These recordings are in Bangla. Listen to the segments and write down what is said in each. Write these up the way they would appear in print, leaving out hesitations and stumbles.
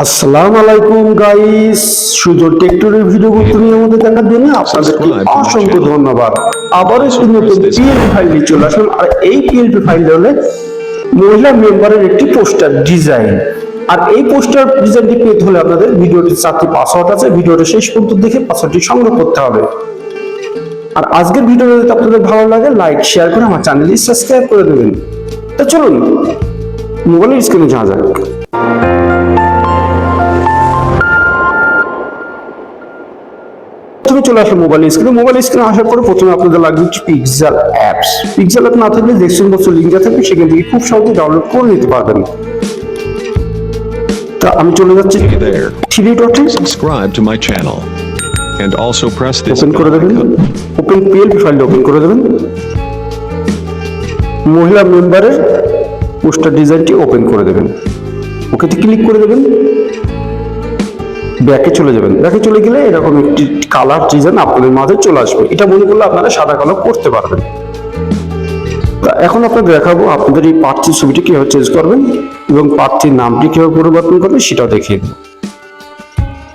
আসসালামু আলাইকুম গাইস, সুজন টেকটুরের ভিডিও নিয়ে আমাদের দেখার জন্য আপনাদেরকে অসংখ্য ধন্যবাদ। আবার একটি নতুন পিএলপি ফাইল নিয়ে চলে আসলাম। আর এই পিএলপি ফাইলটা হলো মহিলা মেম্বারের একটি পোস্টার ডিজাইন। আর এই পোস্টার ডিজাইনটি পেতে হলে আপনাদের ভিডিওটির 4টি পাসওয়ার্ড আছে, ভিডিওটা শেষ পর্যন্ত দেখে পাসওয়ার্ডটি সংগ্রহ করতে হবে। আর আজকের ভিডিওটা যদি আপনাদের ভালো লাগে লাইক শেয়ার করে আমার চ্যানেলটি সাবস্ক্রাইব করে দেবেন। তো চলুন মোবাইলের স্ক্রিনে যাওয়া যাক। চলে আসলে মোবাইল স্ক্রিনে আসার পরে প্রথমে আপনাদের লাগবে পিক্সেল অ্যাপস। পিক্সেল অ্যাপ না থাকলে ডেসক্রিপশন বক্সে লিংক দেওয়া থাকবে, সেখান থেকে খুব সহজে ডাউনলোড করে নিতে পারবেন। তা আমি চলে যাচ্ছি থ্রি ডটে, subscribe to my channel and also press this open করে দেবেন। ওপেন পিএলপি ফাইলটা ওপেন করে দেবেন। মহিলা মেম্বারের পোস্টার ডিজাইনটি ওপেন করে দেবেন। ওকেতে ক্লিক করে দেবেন। ব্যাকে চলে যাবেন। ব্যাকে চলে গেলে এরকম একটি কালার ডিজাইন আপনাদের মাঝে চলে আসবে। এটা মনে করলে আপনারা সাদা কালো করতে পারবেন। এখন আপনাদের দেখাবো আপনাদের এই প্রার্থীর ছবিটি কিভাবে চেঞ্জ করবেন এবং প্রার্থীর নামটি কিভাবে পরিবর্তন করবেন সেটাও দেখিয়ে দেব।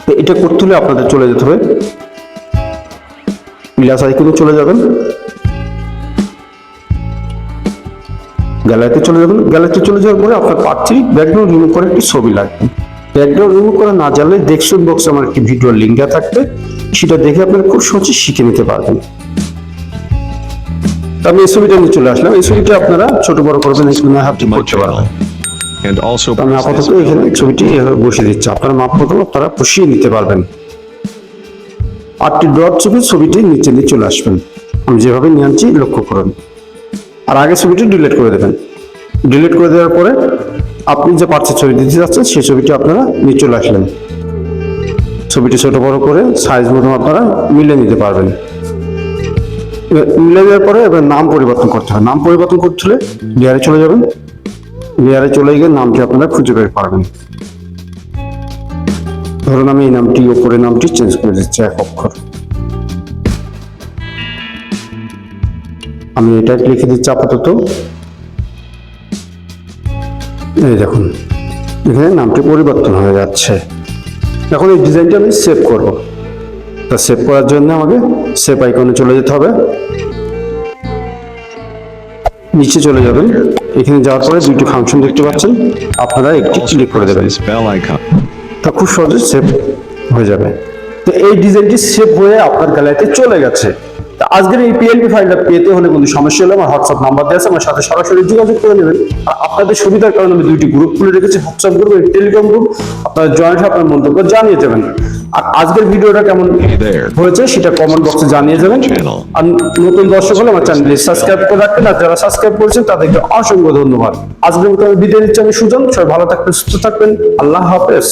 তো এটা করতে হলে আপনাদের চলে যেতে হবে প্লাস আইকনে চলে যাবেন, গ্যালারিতে চলে যাবেন। গ্যালারিতে চলে যাওয়ার পরে আপনার প্রার্থীর ব্যাকগ্রাউন্ড রিমুভ করে একটি ছবি লাগবে। ব্যাকগ্রাউন্ড রিমুভ করা না জানলে ডেসক্রিপশন বক্সে আমার একটি ভিডিও লিংক দেওয়া থাকবে, সেটা দেখে আপনারা খুব সহজে শিখে নিতে পারবেন। আমি এই ছবিটা নিয়ে চলে আসলাম। এই ছবিটা আপনারা ছোট বড় করবেন, এখানে হাতে করতে পারবেন। আমি আপাতত এখানে ছবিটি এভাবে বসিয়ে দিচ্ছি, আপনারা মাপ মতো আপনারা বসিয়ে নিতে পারবেন। 8টি ডট ছবিটি নিচে নিয়ে চলে আসবেন। আমি যেভাবে নিয়ে আনছি লক্ষ্য করুন। আর আগে ছবিটি ডিলিট করে দেবেন। ডিলিট করে দেওয়ার পরে আপনি যে পার্থের ছবি দিতে যাচ্ছেন সেই ছবিটি আপনারা নিয়ে চলে আসলেন। ছবিটি ছোট বড় করে সাইজ মতো আপনারা মিলে নিতে পারবেন। মিলে দেওয়ার পরে এবার নাম পরিবর্তন করতে হবে। নাম পরিবর্তন করতে হলে লেয়ারে চলে যাবেন। লেয়ারে চলে গিয়ে নামটি আপনারা খুঁজে বের পারবেন। ধরুন আমি এই নামটি উপরে নামটি চেঞ্জ করে দিচ্ছি 1 অক্ষর। আমি এটা লিখে দিচ্ছি আপাতত। এই দেখুন এখানে নামটি পরিবর্তন হয়ে যাচ্ছে। এখন এই ডিজাইনটা আমি সেভ করব। তা সেভ করার জন্য আমাকে সেভ আইকনে চলে যেতে হবে। নিচে চলে যাবেন। এখানে যাওয়ার পরে দুটি ফাংশন দেখতে পাচ্ছেন, আপনারা একটি ক্লিক করে দেবেন। তা খুব সহজে সেভ হয়ে যাবে। তো এই ডিজাইনটি সেভ হয়ে আপনার গ্যালারিতে চলে গেছে। আজকের এই পিএলপি ফাইলটা পেতে হলে কোনো সমস্যা হলে আমার হোয়াটসঅ্যাপ নাম্বার দেওয়া আছে, আমার সাথে সরাসরি যোগাযোগ করে নেবেন। আর আপনাদের সুবিধার কারণে আমি 2টি গ্রুপ খুলে রেখেছি, হোয়াটসঅ্যাপ গ্রুপ এবং টেলিগ্রাম গ্রুপ। আপনারা জয়েন্ট হয়ে আপনার মন্তব্য জানিয়ে দেবেন। আর আজকের ভিডিওটা কেমন হয়েছে সেটা কমেন্ট বক্সে জানিয়ে যাবেন। আর নতুন দর্শক হলে আমার চ্যানেলটি সাবস্ক্রাইব করে রাখবেন। আর যারা সাবস্ক্রাইব করেছেন তাদেরকে অসংখ্য ধন্যবাদ। আজকের মতো আমি বিদায় নিচ্ছি। আমি সুজন। সবাই ভালো থাকবেন, সুস্থ থাকবেন। আল্লাহ হাফেজ।